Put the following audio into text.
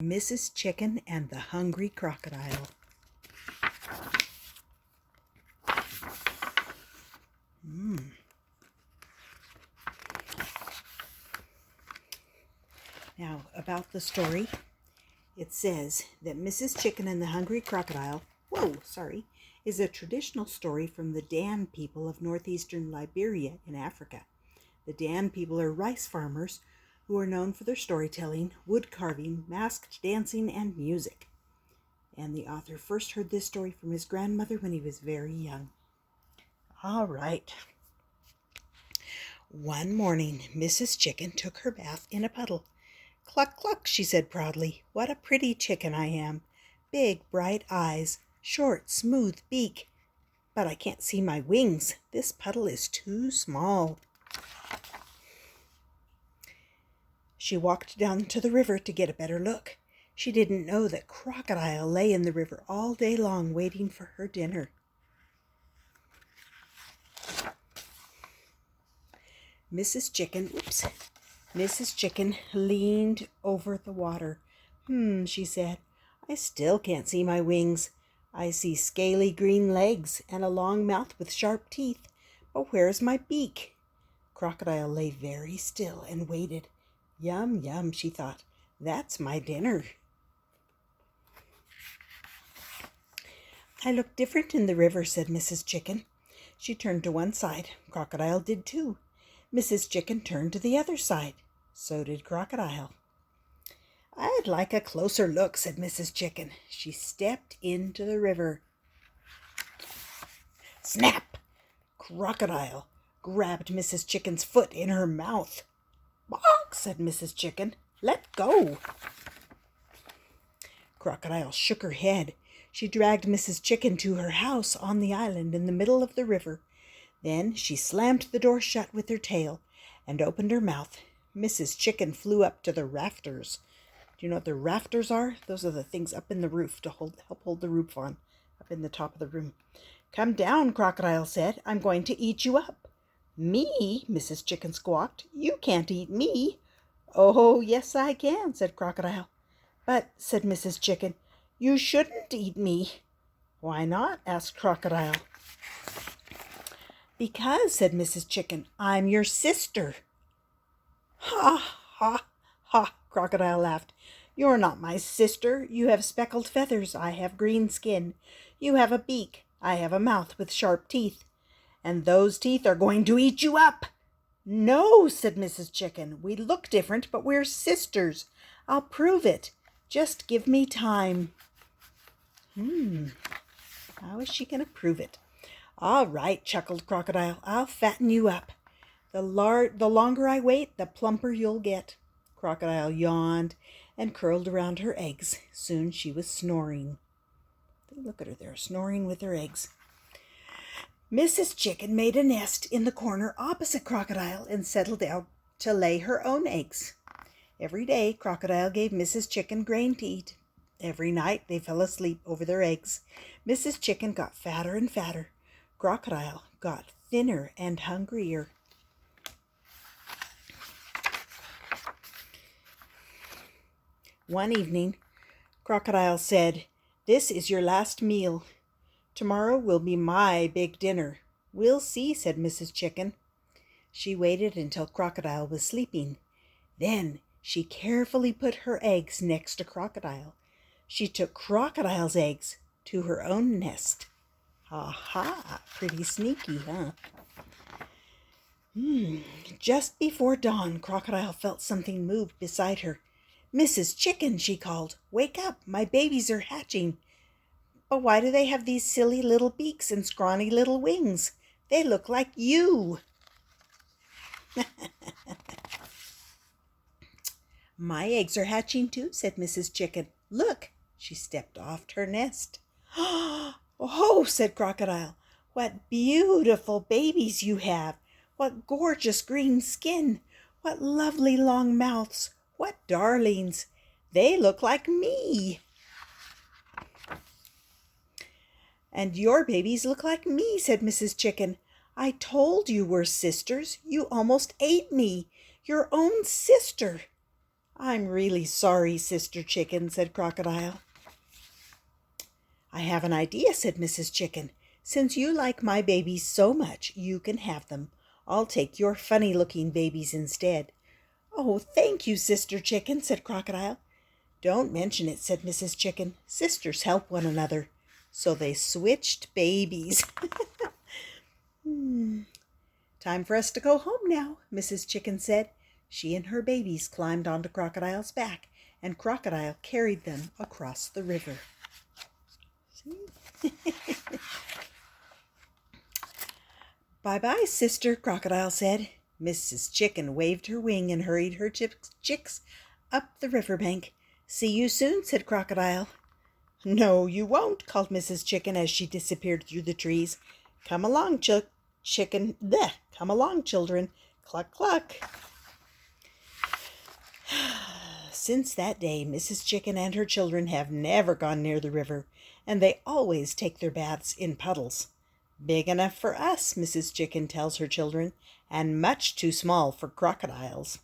Mrs. Chicken and the Hungry Crocodile. Now, about the story, it says that Mrs. Chicken and the Hungry Crocodile, is a traditional story from the Dan people of northeastern Liberia in Africa. The Dan people are rice farmers who are known for their storytelling, wood carving, masked dancing, and music. And the author first heard this story from his grandmother when he was very young. All right. One morning, Mrs. Chicken took her bath in a puddle. "Cluck, cluck," she said proudly. "What a pretty chicken I am. Big, bright eyes, short, smooth beak. But I can't see my wings. This puddle is too small." She walked down to the river to get a better look. She didn't know that Crocodile lay in the river all day long waiting for her dinner. Mrs. Chicken leaned over the water. She said, "I still can't see my wings. I see scaly green legs and a long mouth with sharp teeth. But where's my beak?" Crocodile lay very still and waited. "Yum, yum," she thought. "That's my dinner." "I look different in the river," said Mrs. Chicken. She turned to one side. Crocodile did too. Mrs. Chicken turned to the other side. So did Crocodile. "I'd like a closer look," said Mrs. Chicken. She stepped into the river. Snap! Crocodile grabbed Mrs. Chicken's foot in her mouth. "Bonk," said Mrs. Chicken. "Let go." Crocodile shook her head. She dragged Mrs. Chicken to her house on the island in the middle of the river. Then she slammed the door shut with her tail and opened her mouth. Mrs. Chicken flew up to the rafters. Do you know what the rafters are? Those are the things up in the roof to help hold the roof on, up in the top of the room. "Come down," Crocodile said. "I'm going to eat you up." "Me?" Mrs. Chicken squawked. "You can't eat me." "Oh, yes, I can," said Crocodile. "But," said Mrs. Chicken, "you shouldn't eat me." "Why not?" asked Crocodile. "Because," said Mrs. Chicken, "I'm your sister." "Ha, ha, ha," Crocodile laughed. "You're not my sister. You have speckled feathers. I have green skin. You have a beak. I have a mouth with sharp teeth. And those teeth are going to eat you up." "No," said Mrs. Chicken. "We look different, but we're sisters. I'll prove it. Just give me time." How is she going to prove it? "All right," chuckled Crocodile. "I'll fatten you up. The longer I wait, the plumper you'll get." Crocodile yawned and curled around her eggs. Soon she was snoring. Look at her there, snoring with her eggs. Mrs. Chicken made a nest in the corner opposite Crocodile and settled down to lay her own eggs. Every day, Crocodile gave Mrs. Chicken grain to eat. Every night, they fell asleep over their eggs. Mrs. Chicken got fatter and fatter. Crocodile got thinner and hungrier. One evening, Crocodile said, "This is your last meal. Tomorrow will be my big dinner." "We'll see," said Mrs. Chicken. She waited until Crocodile was sleeping. Then she carefully put her eggs next to Crocodile. She took Crocodile's eggs to her own nest. Aha! Pretty sneaky, huh? Just before dawn, Crocodile felt something move beside her. "Mrs. Chicken," she called. "Wake up, my babies are hatching." "But why do they have these silly little beaks and scrawny little wings? They look like you." "My eggs are hatching too," said Mrs. Chicken. "Look." She stepped off her nest. "Oh," said Crocodile, "what beautiful babies you have. What gorgeous green skin. What lovely long mouths. What darlings. They look like me." "And your babies look like me," said Mrs. Chicken. "I told you we're sisters. You almost ate me. Your own sister." I'm really sorry, Sister Chicken, said Crocodile. I have an idea, said Mrs. Chicken. Since you like my babies so much, you can have them. I'll take your funny-looking babies instead. Oh, thank you, Sister Chicken, said Crocodile. Don't mention it, said Mrs. Chicken. Sisters help one another. So they switched babies. Time for us to go home now, Mrs. Chicken said. She and her babies climbed onto Crocodile's back, and Crocodile carried them across the river. See? Bye-bye, sister, Crocodile said. Mrs. Chicken waved her wing and hurried her chicks up the riverbank. See you soon, said Crocodile. No, you won't, called Mrs. Chicken as she disappeared through the trees. Come along, Come along, children. Cluck, cluck. Since that day, Mrs. Chicken and her children have never gone near the river, and they always take their baths in puddles. Big enough for us, Mrs. Chicken tells her children, and much too small for crocodiles.